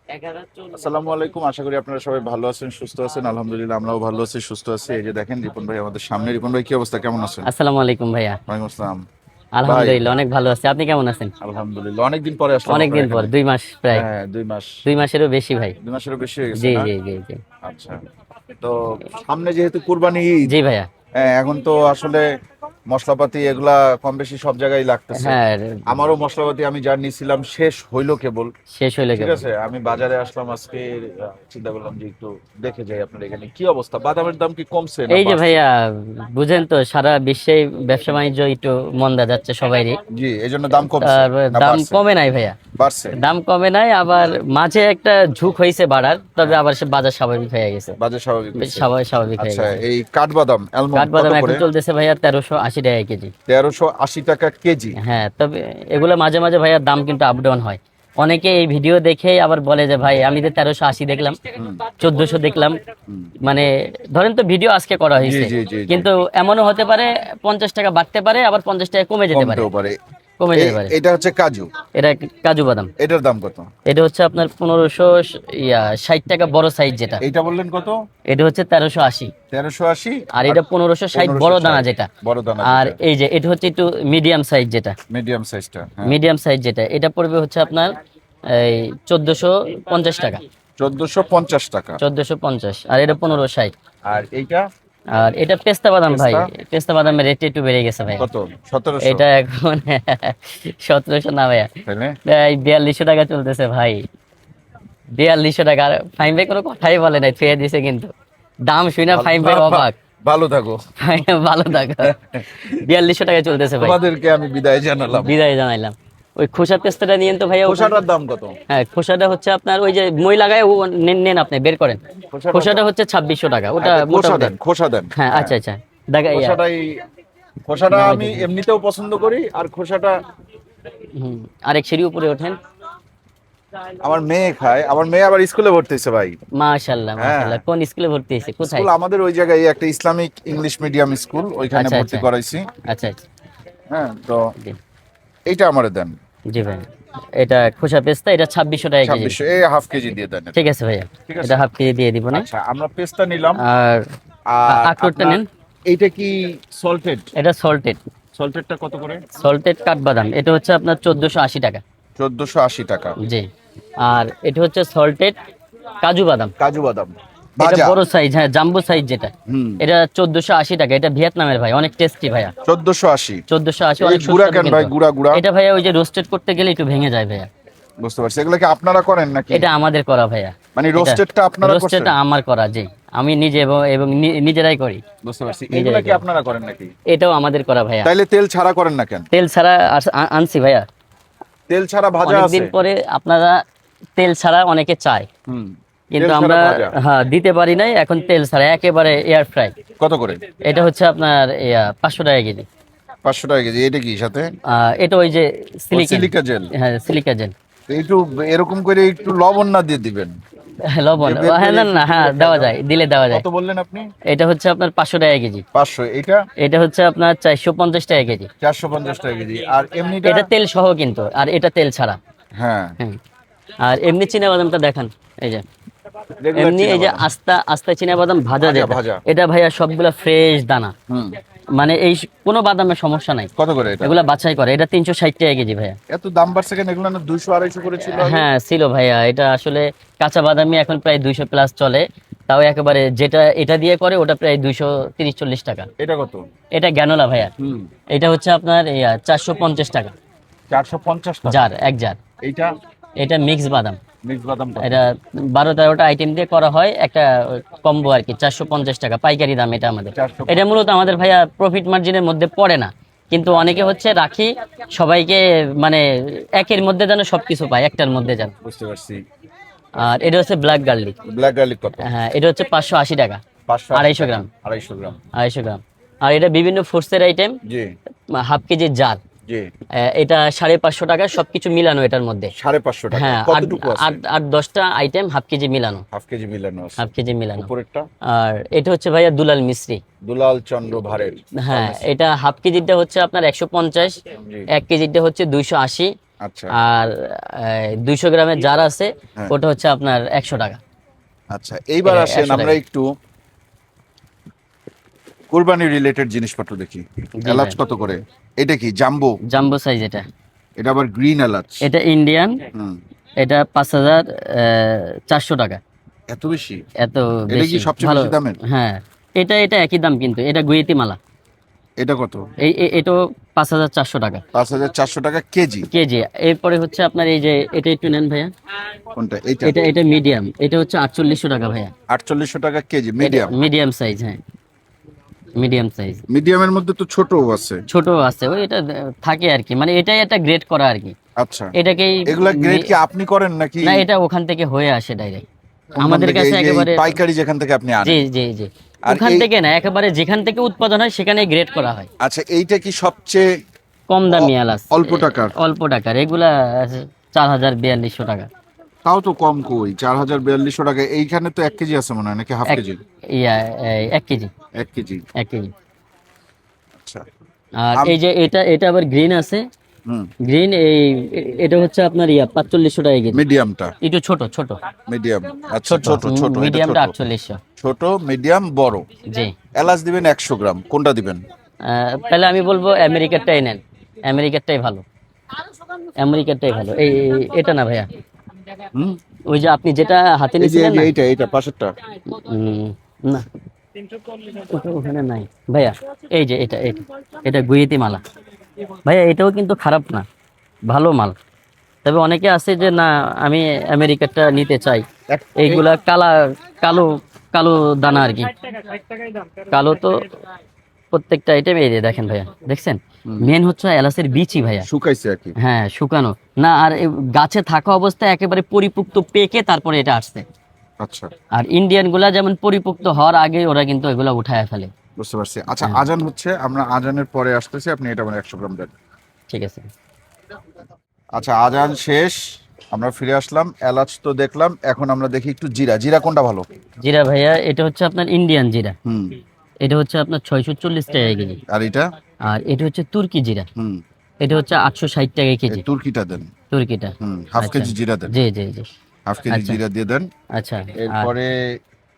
আসসালামু আলাইকুম, আশা করি আপনারা সবাই ভালো আছেন, সুস্থ আছেন। আলহামদুলিল্লাহ আমরাও ভালো আছি, সুস্থ আছি। এই যে দেখেন রিপন ভাই আমাদের সামনে। রিপন ভাই কি অবস্থা, কেমন আছেন? আসসালামু আলাইকুম ভাইয়া। ওয়ালাইকুম আসসালাম। ভাই, আলহামদুলিল্লাহ অনেক ভালো আছি, আপনি কেমন আছেন? আলহামদুলিল্লাহ অনেকদিন পরে আসলাম আপনার অনেকদিন পর, এখানে। 2 মাস প্রায়। হ্যাঁ, 2 মাস। 2 মাসেরও বেশি ভাই। 2 মাসেরও বেশি হয়ে গেছে জি না? জি জি জি। আচ্ছা, তো সামনে যেহেতু কুরবানি ঈদ, জি ভাইয়া। হ্যাঁ, এখন তো আসলে মশলাপাতি এগুলা কম বেশি সব জায়গায় লাগতেছে। হ্যাঁ, আমারও মশলাপাতি আমি যা নিয়েছিলাম শেষ হইলো কেবল। শেষ হইলে ঠিক কেবল। আছে, আমি বাজারে আসলাম আজকে। চিন্তা করলাম যে একটু দেখে যাই আপনার এখানে কি অবস্থা। বাদামের দাম কি কমছে না এই যে বাড়ছে? ভাইয়া, বুঝেন তো সারা বিশ্বে ব্যবসা বাণিজ্য একটু মন্দা যাচ্ছে সবাইরই। জি, এই জন্য দাম কমছে আর না দাম বাড়ছে? কমে নাই ভাইয়া। বাড়ছে। দাম কমে নাই, আবার মাঝে একটা ঝুঁক হয়েছে বাড়ার, তবে আবার সে বাজার স্বাভাবিক হয়ে গেছে। বাজার স্বাভাবিক হয়েছে। স্বাভাবিক স্বাভাবিক হয়ে আচ্ছা, গেছে। এই কাঠবাদাম অ্যালমন্ড কত কাঠবাদাম এখন করে? চলতেছে ভাইয়া 1380 টাকা কেজি। 1380 টাকা কেজি। হ্যাঁ, তবে এগুলো মাঝে মাঝে ভাইয়া দাম কিন্তু আপ ডাউন হয়। অনেকে এই ভিডিও দেখে আবার বলে যে ভাই আমি তো 1380 দেখলাম, হুম 1400 দেখলাম। হুম। মানে ধরেন তো ভিডিও আজকে করা জি হয়েছে, জি জি জি। কিন্তু এমনও হতে পারে 50 টাকা বাড়তে পারে, আবার 50 টাকা কমে যেতে পারে। কমতেও পারে। কমে যেতে পারে। এটা হচ্ছে কাজু। এটা কাজু বাদাম। এটার দাম কত? এটা হচ্ছে আপনার 1560 টাকা বড় সাইজ যেটা। এইটা বললেন কত? এটা হচ্ছে 1380। 1380। আর এটা 1560 বড় দানা যেটা। বড় দানা আর যেটা। এই যে এটা হচ্ছে একটু মিডিয়াম সাইজ যেটা। মিডিয়াম সাইজটা, হ্যাঁ। মিডিয়াম সাইজ যেটা, এটা পড়বে হচ্ছে আপনার এই 1450 টাকা। 1450 টাকা। 1450, আর এটা 1560। আর এইটা? আর এটা পেস্তা বাদাম ভাই। পেস্তা? পেস্তা বাদামের রেট একটু বেড়ে গেছে ভাই। কত? 1700? এটা এখন 1700 না ভাইয়া, তাই না? ভাই 4200 টাকা চলতেছে ভাই। 4200 টাকা। আর ফাইম ভাই কোনো কথাই বলে নাই, ছুঁয়ে দিছে কিন্তু। দাম শুই না ফাইম ভাই অবাক। ভালো থাকো। ভালো থাকো। 4200 টাকা চলতেছে ভাই। তোমাদেরকে আমি বিদায় জানালাম। বিদায় জানাইলাম। ওই খোসা পেস্তাটা নিয়েন তো ভাইয়া ওখানে। খোসাটার দাম কত? হ্যাঁ, খোসাটা হচ্ছে আপনার ওই যে মই লাগায় ও নেন নেন, আপনি বের করেন। খোসাটা হচ্ছে 2600 টাকা, ওটা আচ্ছা, খোসা মোটামুটি। দেন, খোসা দেন। হ্যাঁ, আচ্ছা আচ্ছা। দেখা খোসাটাই। খোসাটা নামাই আমি দিন। এমনিতেও পছন্দ করি, আর খোসাটা হুম, আরেক সিঁড়ি উপরে ওঠেন। আমার মেয়ে খায়। আমার মেয়ে আবার স্কুলে ভর্তি হয়েছে ভাই। মাশাআল্লাহ হ্যাঁ, মাশাআল্লাহ, কোন স্কুলে ভর্তি হয়েছে, কোথায়? স্কুল আমাদের ওই জায়গায় একটা ইসলামিক ইংলিশ মিডিয়াম স্কুল, ওইখানে আচ্ছা ভর্তি আচ্ছা করাইছি। আচ্ছা আচ্ছা। হ্যাঁ, তো জি এইটা আমারে দেন। জি ভাই, এটা খোসা পেস্তা, এটা 2600 টাকা কেজি। 2600, এই হাফ কেজি দিয়ে দেন এটা। ঠিক আছে ভাইয়া, ঠিক আছে। এটা হাফ কেজি দিয়ে দিব না। আচ্ছা, আমরা পেস্তা নিলাম। আর আর আখরোটটা আপনার নেন। এইটা কি সল্টেড? এটা সল্টেড। সল্টেডটা কত করে? সল্টেড কাঠবাদাম, এটা হচ্ছে আপনার 1480 টাকা। 1480 টাকা। জি। আর এটা হচ্ছে সল্টেড কাজু বাদাম। কাজু বাদাম এটা ভাজা। বড় সাইজ, হ্যাঁ জাম্বো সাইজ যেটা। হুম। এটা 1480 টাকা, এটা ভিয়েতনামের ভাই, অনেক টেস্টি ভাইয়া। 1480। 1480 এই অনেক গুড়া সুস্বাদু কেন ভাই, কিন্তু। গুড়া গুড়া? এটা ভাইয়া ওই যে রোস্টেড করতে গেলে একটু ভেঙে যায় ভাইয়া। বুঝতে পারছি, এগুলো কি আপনারা করেন নাকি? এটা আমাদের করা ভাইয়া। মানে রোস্টেডটা আপনারা করছেন? রোস্টেডটা আমার করা, জি। আমি নিজে এবং নিজেরাই করি। বুঝতে পারছি, নিজেরাই এগুলা কি করি। আপনারা করেন নাকি? এটাও আমাদের করা ভাইয়া। তাইলে তেল ছাড়া করেন না কেন? তেল ছাড়া আনছি ভাইয়া। তেল ছাড়া ভাজা আছে? অনেকদিন পরে আপনারা তেল ছাড়া অনেকে চায়, হুম। কিন্তু তেল ছাড়া আমরা ভাজা। হ্যাঁ দিতে পারি নাই, এখন তেল ছাড়া একেবারে এয়ার ফ্রাই। কত করে? এটা হচ্ছে আপনার 500 টাকা কেজি। 500 টাকা কেজি। এটা কি সাথে? এটা ওই যে সিলিকা জেল। হ্যাঁ সিলিকা জেল। একটু এরকম করে একটু লবণ না দিয়ে দিবেন? লবণ, যে বের হ্যাঁ করে না না, হ্যাঁ একটু দেওয়া যায়, দিলে দেওয়া যায়। কত বললেন আপনি? এটা হচ্ছে আপনার 500 টাকা কেজি। 500। এটা? এটা হচ্ছে আপনার 450 টাকা কেজি। 450 টাকা কেজি। আর এমনিটা? এটা তেল সহ কিন্তু, আর এটা তেল ছাড়া। হ্যাঁ। হ্যাঁ। আর এমনি চীনা বাদামটা দেখান। এই যে রেগুলার এমনি এই যে চীনাবাদাম। আস্তা আস্তা চীনা বাদাম ভাজা ভাজা, যেটা, ভাজা। এটা ভাইয়া সবগুলা ফ্রেশ দানা। হুম। মানে এই কোনো বাদামের সমস্যা নাই। কত করে এটা? এগুলা বাছাই করে, এটা 360 টাকা কেজি ভাইয়া। এত দাম বাড়ছে কেন? এগুলো না 200 250 করে ছিল আগে? হ্যাঁ ছিল ভাইয়া, এটা আসলে কাঁচা বাদামি এখন প্রায় 200 প্লাস চলে। তাও একেবারে যেটা এটা দিয়ে করে ওটা প্রায় 230-40 টাকা। এটা কত? এটা গ্যানোলা ভাইয়া। হুম। এটা হচ্ছে আপনার 450 টাকা 450 টাকা। জার, এক জার। এইটা? এটা মিক্স বাদাম। মিক্স বাদাম কত? এটা 12-13টা আইটেম দিয়ে করা হয় একটা কম্বো আর কি, 450 টাকা পাইকারি দাম এটা আমাদের। 450 এটা মূলত আমাদের ভাইয়া প্রফিট মার্জিনের মধ্যে পড়ে না, কিন্তু অনেকে হচ্ছে রাখি সবাইকে, মানে একের মধ্যে যেন সবকিছু পায়, একটার মধ্যে যেন। বুঝতে পারছি। আর এটা হচ্ছে ব্ল্যাক গার্লিক। ব্ল্যাক গার্লিক কত? হ্যাঁ, এটা হচ্ছে 580 টাকা। 580 250 গ্রাম। 250 গ্রাম। 250 গ্রাম। আর এটা বিভিন্ন ফুডসের আইটেম, জি হাফ কেজির জার। জি। এটা 550 টাকা, সবকিছু মিলানো এটার মধ্যে। 550 টাকা। হ্যাঁ, কতটুকু আছে? আট 10টা আইটেম হাফ কেজি মিলানো। হাফ কেজি মিলানো আছে। হাফ কেজি মিলানো। উপরেরটা? আর এটা হচ্ছে ভাইয়া দুলাল মিশ্রি। দুলাল চন্দ্র ভারের। হ্যাঁ, এটা হাফ কেজিটা হচ্ছে আপনার 150, জি। 1 কেজিটা হচ্ছে 280, আচ্ছা আর 200 গ্রামের জার আছে, হ্যাঁ। ওটা হচ্ছে আপনার 100 টাকা। আচ্ছা এইবার এটা আসেন 100 আমরা টাকা। একটু কুরবানি রিলেটেড জিনিসপত্র দেখি। জি এলাচ ভাই। কত করে? এটা কি জাম্বো? জাম্বো সাইজ এটা। এটা আবার গ্রিন এলাচ। এটা ইন্ডিয়ান, হুম, এটা 5400 টাকা। এত বেশি? এত এটা কি বেশি সবচেয়ে ভালো। বেশি দামের? হ্যাঁ, এটা এটা একই দাম, কিন্তু এটা গুয়েতি মালা। এটা কত? এটাও 5400 টাকা 5,400 টাকা কেজি। কেজি। এরপরে হচ্ছে আপনার এই যে এটা একটু নেন ভাইয়া, কোনটা? এইটা এটা এটা মিডিয়াম, এটা হচ্ছে 4800 টাকা ভাইয়া। 4800 টাকা কেজি এটা মিডিয়াম। মিডিয়াম সাইজ, হ্যাঁ মিডিয়াম সাইজ। মিডিয়ামের মধ্যে তো ছোটও আছে। ছোট আছে, ওই এটা থাকে আর কি, মানে এটাই একটা গ্রেড করা আর কি। আচ্ছা এটাকেই এগুলা গ্রেড কি আপনি করেন নাকি? না, এটা ওখান থেকে হয়ে আসে ডাইরেক্ট ওখান আমাদের থেকে, কাছে এই যে এই একেবারে। পাইকারি যেখান থেকে আপনি জি আনেন? জি জি। আর ওখান এই- থেকে না, একেবারে যেখান থেকে উৎপাদন হয় সেখানে গ্রেড করা হয়। আচ্ছা এইটা কি সবচেয়ে কম দামি এলাচ, অল্প টাকার? অল্প টাকার এগুলা 4000-4200 টাকা। তাও তো কম কই, 4,000-4,200 টাকা। এইখানে তো 1 কেজি আছে মনে হয়, নাকি হাফ এক কেজি? ইয়া 1 কেজি, 1 কেজি। 1 কেজি। আচ্ছা আর আম- এই যে এটা এটা আবার গ্রিন আছে। হুম, গ্রিন এটা হচ্ছে আপনার 4500 টাকা কেজি। মিডিয়ামটা? একটু ছোট ছোট। মিডিয়াম, আচ্ছা ছোট ছোট, এটা মিডিয়ামটা ছোট। 4800। ছোট, মিডিয়াম, বড়। জি। এলাচ দিবেন 100 গ্রাম, কোনটা দিবেন? তাহলে আমি বলবো আমেরিকারটাই নেন, আমেরিকারটাই ভালো, আমেরিকারটাই ভালো। এটা না ভাইয়া, হুম, ওই যে আপনি যেটা হাতে এই যে নিয়েছিলেন না। এইটা পাশেরটা। না, ওখানে নাই ভাইয়া। এই যে এটা এটা এটা গুয়েতি মালা ভাইয়া, এটাও কিন্তু খারাপ না, ভালো মাল। তবে অনেকে আছে যে না, আমি আমেরিকারটা নিতে চাই। এইগুলা কালো কালো দানা আর কি, কালো তো প্রত্যেকটা আইটেম। এই যে দেখেন ভাইয়া, দেখছেন, মেন হচ্ছে এলাচের বীজই ভাইয়া। শুকাইছে আর কি। হ্যাঁ, শুকানো না, আর গাছে থাকা অবস্থায় একেবারে পরিপুক্ত পেকে তারপরে এটা আসছে। আচ্ছা আর ইন্ডিয়ান গুলা যেমন পরিপুক্ত হওয়ার আগে ওরা কিন্তু এগুলা উঠায় ফেলে। বুঝতে পারছি। আচ্ছা আজান হচ্ছে, আমরা আজানের পরে আসতেছি, আপনি এটা মানে 100 গ্রাম দেন। ঠিক আছে। আচ্ছা আজান শেষ, আমরা ফিরে আসলাম। এলাচ তো দেখলাম, এখন আমরা দেখি একটু জিরা। জিরা কোনটা ভালো? জিরা ভাইয়া, এটা হচ্ছে আপনার ইন্ডিয়ান জিরা। হুম, এটা হচ্ছে আপনার 640 টাকা কেজি। আর এটা? আর এটা হচ্ছে তুর্কি জিরা, হুম, এটা হচ্ছে 860 টাকা এই কেজি। তুর্কিটা দেন। তুর্কিটা। হুম, হাফ আচ্ছা। কেজি জিরা দেন। জি জি জি। হাফ কেজি আচ্ছা। জিরা দিয়ে দেন। আচ্ছা। আর এরপরে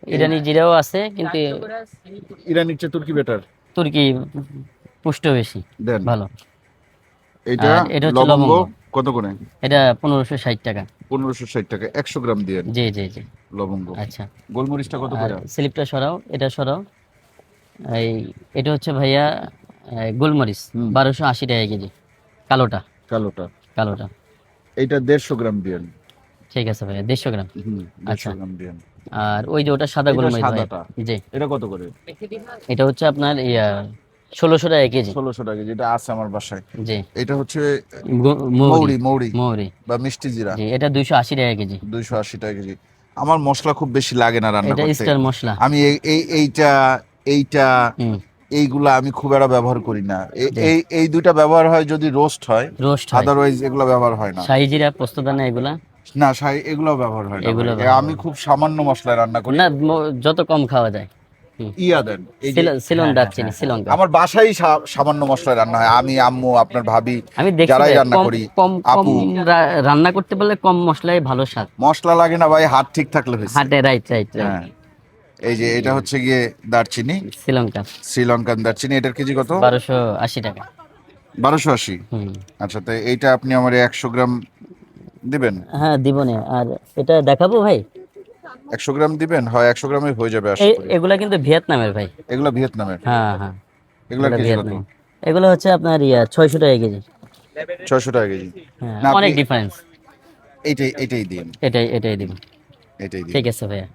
ইরানি জিরাও আছে, কিন্তু ইরানির চেয়ে তুর্কি বেটার। তুর্কি পুষ্ট বেশি দেন। ভালো। এটা আর এটা হচ্ছে লবঙ্গ লবঙ্গ। কত করে? এটা 1560 টাকা। 1560 টাকা, 100 গ্রাম দিয়ে জি জি জি। লবঙ্গ। আচ্ছা। গোলমরিচটা কত আর করে? স্লিপটা সরাও, এটা সরাও। এই এটা হচ্ছে ভাইয়া গোলমরিচ, হুম। 1280 টাকা কেজি। কালোটা, কালোটা। কালোটা। এইটা 150 গ্রাম দিয়ে। ঠিক আছে ভাইয়া, 150 গ্রাম। হুম, আচ্ছা। 150 গ্রাম দিয়ে। আর ওই যে ওটা সাদা এটা গোলমরিচ ভাইয়া। সাদাটা। জি। এটা কত করে? এটা হচ্ছে আপনার 1600 টাকা কেজি। 1600 টাকা, যেটা আছে আমার বাসায়। জি। এটা হচ্ছে মৌরি, মৌরি মৌরি। বা মিষ্টি জিরা। জি, এটা 280 টাকা কেজি। 280 টাকা কেজি। আমার মশলা খুব বেশি লাগে না রান্না এটা করতে। স্টার মশলা। আমি এইটা হুম। এইগুলা আমি খুব একটা ব্যবহার করি না। জি। এই দুইটা ব্যবহার হয় যদি রোস্ট হয়, রোস্ট হয়। আদারওয়াইজ এগুলো ব্যবহার হয় না। শাহি জিরা, পোস্তদানা এগুলা। না এগুলো ব্যবহার হয় না এগুলো ভাই। ব্যবহার আমি হয়। খুব সামান্য মশলায় রান্না করি। না, যত কম খাওয়া যায়। হুম। ইয়া দেন, এই যে সিলন দারচিনি, শ্রীলঙ্কা। আমার বাসায় সামান্য মশলায় রান্না হয়। আমি, আম্মু, আপনার ভাবি, আমি দেখছি যারাই ভাই, রান্না কম করি, কম কম আপু। রান্না করতে পারলে কম মশলায় ভালো স্বাদ। মশলা লাগে না ভাই, হাত ঠিক থাকলে হয়েছে। হাটে, রাইট রাইট রাইট। হ্যাঁ, এই যে এটা হচ্ছে গিয়ে দারচিনি, শ্রীলঙ্কা। শ্রীলঙ্কান দারচিনি। এটার কেজি কত? 1280 টাকা। 1280। হুম। আচ্ছা, তো এইটা আপনি আমার 100 গ্রাম দিবেন? হ্যাঁ দিব নে। আর এটা দেখাবো ভাই, 100 গ্রাম দিবেন? হয় 100 গ্রামে হয়ে যাবে আশা করি। এগুলা কিন্তু ভিয়েতনামের ভাই। এগুলা ভিয়েতনামের? হ্যাঁ হ্যাঁ, এগুলা এগুলা কেজি কত? ভিয়েতনাম। এগুলো হচ্ছে আপনার 600 টাকা কেজি। 600 টাকা কেজি। হ্যাঁ, না, অনেক আপনি ডিফারেন্স। এইটাই দিন। এটাই দিব। এটাই দিন। ঠিক আছে ভাইয়া।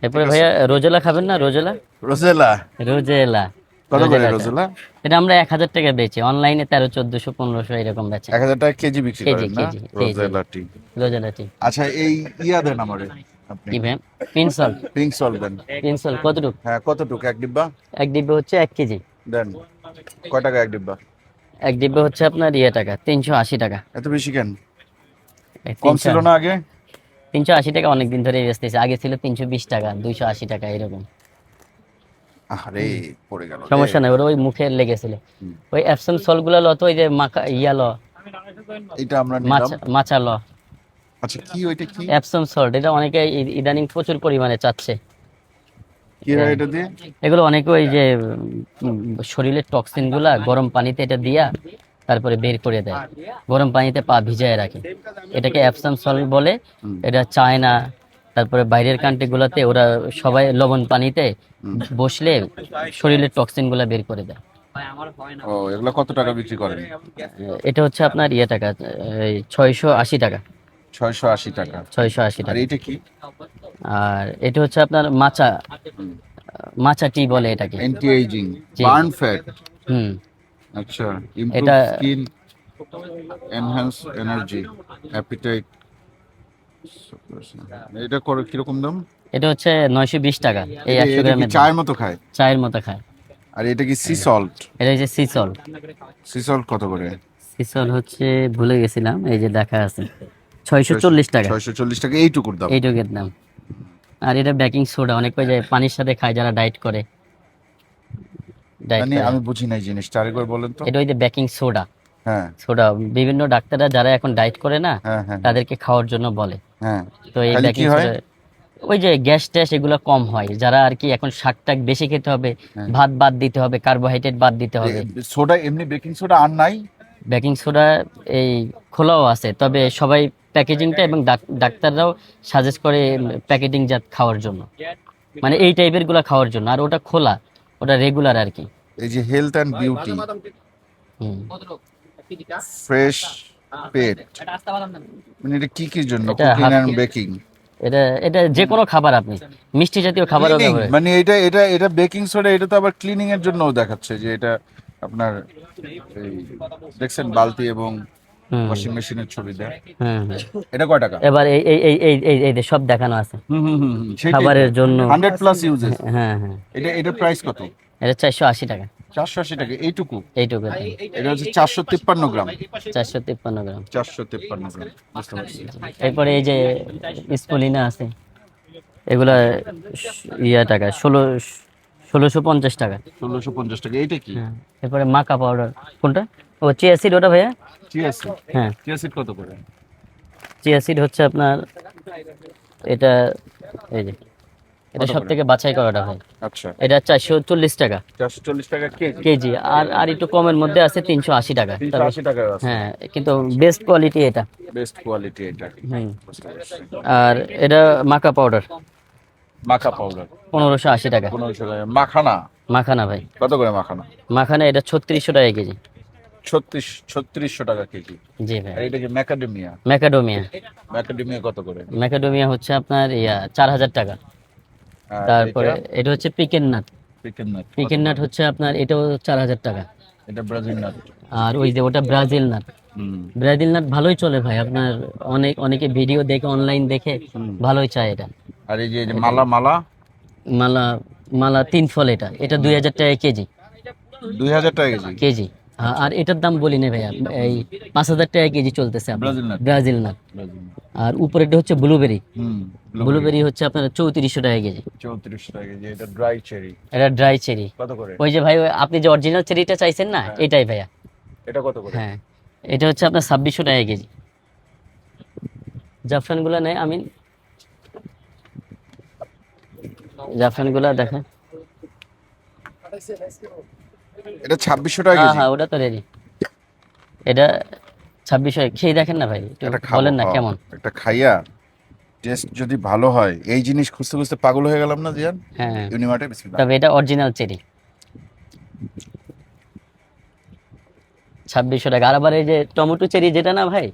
এরপরে ঠিক আছে। ভাইয়া রোজেলা খাবেন না? Rosella, rosella rosella. কত করে? রোজেলাটা। রোজেলা এটা আমরা 1000 টাকা বেচি, অনলাইনে 1300, 1400, 1500 এরকম বেচে। 1000 টাকা কেজি বিক্রি কেজি, করেন না? কেজি, জি, জি। রোজেলাটি। রোজেলাটি। আচ্ছা এই ইয়া দেন আমারে আপনি, কি ভাই? পিনসল। পিঙ্ক সল্ট দেন। পিনসল কতটুকু? হ্যাঁ, কতটুকু? এক ডিব্বা এক ডিব্বে হচ্ছে 1 কেজি। দেন। কয় টাকা এক ডিব্বা? এক ডিব্বে হচ্ছে আপনার টাকা, 380 টাকা। এত বেশি কেন? এই কম ছিল না আগে? 380 টাকা অনেক দিন ধরে বেচতেছে। আগে ছিল 320 টাকা, 280 টাকা এরকম। আরে পড়ে গেল রে। সমস্যা নাই, ওরা ওই মুখে লেগেছিল। ওই অ্যাপসম সল গুলা লত, ওই যে মাখা ল, এটা আমরা নিলাম। মাছা মাছা ল আচ্ছা কি ওইটা কি এপসম সল্ট, এটা অনেকে ইদানিং প্রচুর পরিমাণে চাচ্ছে। কি হয় এটা দিয়ে? এগুলো অনেকে ওই যে শরীরের টক্সিন গুলা গরম পানিতে এটা দিয়া তারপরে বের করে দেয়, গরম পানিতে পা ভিজায় রাখে, এটাকে অ্যাপসাম সল্ট বলে। হুম। এটা চায়না, তারপরে বাইরের কান্ট্রি গুলাতে ওরা সবাই লবণ পানিতে বসলে শরীরের টক্সিন গুলা বের করে দেয়। ও এগুলো কত টাকা বিক্রি করেন? এটা হচ্ছে আপনার টাকা, 680 টাকা। 680 টাকা। 680 আর টাকা। এটা কি? আর এটা হচ্ছে আপনার মাচা, মাচা টি বলে এটাকে। অ্যান্টি এজিং, জি। Burn fat. হুম। আচ্ছা, ইমপ্রুভ এটা স্কিন, এনহ্যান্স এনার্জি, অ্যাপিটাইট। এটা করে কিরকম দাম? এটা হচ্ছে 920 টাকা, এই এটা 100 কি গ্রামের দাম। চায়ের মতো খায়? চায়ের মতো খায়। আর এটা কি সি সল্ট? এটা হচ্ছে সি সল্ট। সি সল্ট কত করে? সি সল্ট হচ্ছে ভুলে গেছিলাম, এই যে দেখা আছে 640 টাকা, 640 টাকা এইটুকুর দাম। এইটুকের দাম। আর এটা বেকিং সোডা, অনেক যে পানির সাথে খায় যারা ডায়েট করে, ডায়েট মানে করে। আমি বুঝি নাই জিনিসটা, আরেকবার বলেন তো। এটা ওই যে বেকিং সোডা, হ্যাঁ সোডা বিভিন্ন ডাক্তাররা যারা এখন ডায়েট করে না হ্যাঁ হ্যাঁ তাদেরকে খাওয়ার জন্য বলে। হ্যাঁ। তো এই তাহলে বেকিং কি হয়? সোডা ওই যে গ্যাস ট্যাস এগুলো কম হয়, যারা আর কি এখন শাক টাক বেশি খেতে হবে, হ্যাঁ। ভাত বাদ দিতে হবে, কার্বোহাইড্রেট বাদ দিতে হবে। সোডা এমনি বেকিং সোডা আর নাই? বেকিং সোডা এই খোলাও আছে, তবে সবাই প্যাকেজিংটা এবং ডাক্তাররাও সাজেস্ট করে প্যাকেটিং জাত খাওয়ার জন্য, মানে এই টাইপের গুলা খাওয়ার জন্য। আর ওটা খোলা, ওটা রেগুলার আর কি। এই যে হেলথ অ্যান্ড বিউটি, হুম। ফ্রেশ পেট, মানে এটা কি কি জন্য? এটা কুকিং হাফ এন্ড বেকিং, এটা এটা যে কোনো খাবার, আপনি মিষ্টি জাতীয় খাবারও ক্লিনিং, ব্যবহার। মানে এটা এটা এটা বেকিং সোডা, এটা তো আবার ক্লিনিং এর জন্য দেখাচ্ছে যে এটা আপনার এই দেখছেন বালতি এবং হুম ওয়াশিং মেশিনের ছবি দেয়। হুম হুম। এটা কয় টাকা? এবার এই এই এই এই এই এই যে সব দেখানো আছে খাবারের জন্য। 100 প্লাস ইউজেস। হ্যাঁ হ্যাঁ। এটা প্রাইস কত? এটা 480 টাকা, 480 টাকা এইটুকু? এইটুকু এটা হচ্ছে 453 গ্রাম। 453 গ্রাম। 453 গ্রাম, বুঝতে পারছি। এরপরে এই যে স্পলিনা আছে, এগুলা টাকা 1650 টাকা। 1650 টাকা। এইটা কি? হ্যাঁ। এরপরে মাকা পাউডার, কোনটা? ও চিয়া সিড, ওটা ভাইয়া। Chia seed? হ্যাঁ, চিয়া সিড কত করে? চিয়া সিড হচ্ছে আপনার এটা, এই যে এটা কত সব করে? থেকে বাছাই করাটা ভাই। আচ্ছা, এটা 440 টাকা 440 টাকা কেজি। কেজি। আর আর একটু কমের মধ্যে আছে 380 টাকা। 380 টাকা আছে। হ্যাঁ, কিন্তু বেস্ট কোয়ালিটি এটা। বেস্ট কোয়ালিটি এটা। হুম। বুঝতে পারছি। আর এটা মাকা পাউডার মাখা পাউডার 1580 টাকা। 1500 টাকা। মাখানা মাখানা ভাই, কত করে? মাখানা মাখানা এটা 3600 টাকা কেজি। 3600 টাকা কেজি। জি ভাই। আর এটা কি ম্যাকাডেমিয়া? ম্যাকাডোমিয়া, ম্যাকাডেমিয়া কত করে? ম্যাকাডোমিয়া হচ্ছে আপনার 4000 টাকা। আর তারপরে এটা হচ্ছে Pekin nut, chicken nut. Pekin nut হচ্ছে আপনার এটাও 4000 টাকা। এটা ব্রাজিল নাট। আর ওই যে ওটা ব্রাজিল নাট, হুম। ব্রাজিল নাট ভালোই চলে ভাই, আপনার অনেকে ভিডিও দেখে, অনলাইন দেখে ভালোই চায় এটা। আর এই যে মালা মালা মালা, মালা 3 ফল, এটা এটা 2000 টাকা কেজি। 2000 টাকা কেজি। কেজি। আর এটার দাম বলি না ভাইয়া, এই 5000 টাকা কেজি চলতেছে আপনার, Brazil nut. Brazil nut. Brazil nut. আর উপরেটা হচ্ছে ব্লুবেরি, হুম। ব্লুবেরি হচ্ছে আপনার 3400 টাকা কেজি। 3400 টাকা কেজি। এটা ড্রাই চেরি এটা ড্রাই চেরি। কত করে? ওই যে ভাই আপনি যে অরিজিনাল চেরিটা চাইছেন না, এটাই ভাইয়া। এটা কত করে? হ্যাঁ, এটা হচ্ছে আপনার 2600 টাকা কেজি। জাফরানগুলো নেই, আমি জাফরানগুলো দেখেন। এটা 2600 টাকা হ্যাঁ কেজি। হ্যাঁ, ওটা তো রেডি। এটা 2600 খেয়ে দেখেন না ভাই, একটু এটা খাবো, বলেন না খাও। কেমন। একটা খাইয়া টেস্ট যদি ভালো হয়, এই জিনিস খুঁজতে খুঁজতে পাগল হয়ে গেলাম না জিয়ান। হ্যাঁ, ইউনিমার্টে বিসমিল্লাহ। তবে এটা অরিজিনাল চেরি। 2600 টাকা। আর আবার এই যে টমেটো চেরি যেটা না ভাই,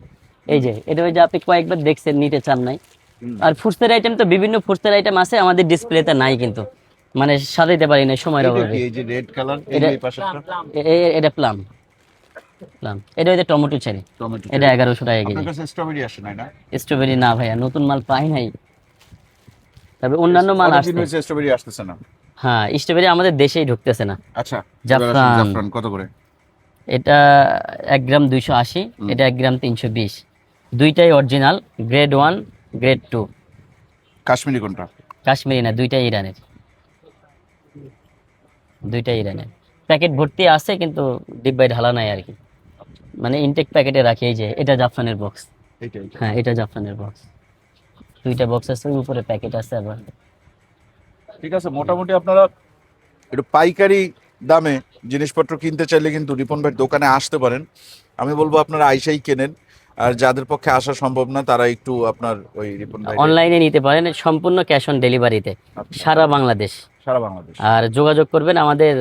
এই যে এটা ওই যে আপনি কয়েকবার দেখছেন, নিতে চান নাই। আর ফুডসের আইটেম তো বিভিন্ন ফুডসের আইটেম আছে, আমাদের ডিসপ্লেতে নাই কিন্তু, মানে সাজাইতে পারি না সময়ের এটা অভাবে। কি? এই যে রেড কালার, এটা- এই পাশেরটা এটা প্লাম, প্লাম। এটা ওই যে টমেটো চেরি, টমেটো। এটা 1100 টাকা কেজি। আপনার কাছে স্ট্রবেরি আসে নাই না? স্ট্রবেরি না ভাইয়া, নতুন মাল পাই নাই, তবে অন্যান্য মাল অনেকদিন আসছে। হয়েছে স্ট্রবেরি আসতেছে না। হ্যাঁ, স্ট্রবেরি আমাদের দেশেই ঢুকতেছে না। আচ্ছা, জাফরান। জাফরান কত করে? এটা 1 গ্রাম 280, এটা 1 গ্রাম 320। দুইটাই অরিজিনাল, গ্রেড 1 গ্রেড 2। কাশ্মীরি কোনটা? কাশ্মীরি না, দুইটাই ইরানের, দুইটাই ইরানের। প্যাকেট ভর্তি আছে কিন্তু ডিব্বায় ঢালা নাই আর কি। মানে ইনটেক প্যাকেটে রাখি। এই যে এটা জাফরানের বক্স, এইটাই। হ্যাঁ এটা জাফরানের বক্স, দুইটা বক্স আছে, ওই উপরে প্যাকেট আছে আবার। ঠিক আছে, মোটামুটি আপনারা একটু পাইকারি দামে জিনিসপত্র কিনতে চাইলে কিন্তু রিপন ভাইয়ের দোকানে আসতে পারেন। আমি বলবো আপনারা আইসাই কেনেন, আর যাদের পক্ষে আসা সম্ভব না তারা একটু আপনার ওই রিপন ভাই অনলাইনে নিতে পারেন, সম্পূর্ণ ক্যাশ অন ডেলিভারিতে সারা বাংলাদেশ। সারা বাংলাদেশ। আর যোগাযোগ করবেন আমাদের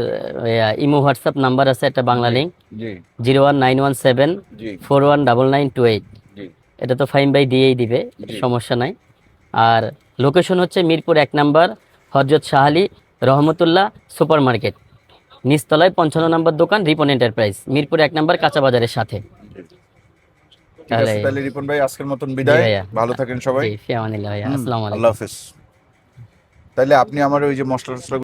ইমো হোয়াটসঅ্যাপ নাম্বার আছে, একটা বাংলা লিঙ্ক, জি 01917 জি 419928। জি এটা তো ফাইম ভাই দিয়েই দিবে, জি। সমস্যা নাই। আর লোকেশন হচ্ছে মিরপুর 1 নাম্বার হযরত শাহ আলী রহমতুল্লাহ সুপার মার্কেট, নিচতলায় 55 নম্বর দোকান, রিপন এন্টারপ্রাইজ, মিরপুর 1 নাম্বার কাঁচা বাজারের সাথে। ঠিক আছে, তাহলে- তাহলে রিপন ভাই আজকের মতন বিদায়, ভাইয়া। ভালো থাকেন সবাই। জি, ফি আমানিল্লাহ ভাইয়া, হুম, আসসালামু আলাইকুম। আল্লাহ হাফেজ। তাহলে আপনি আমার ওই যে মশলা টশলা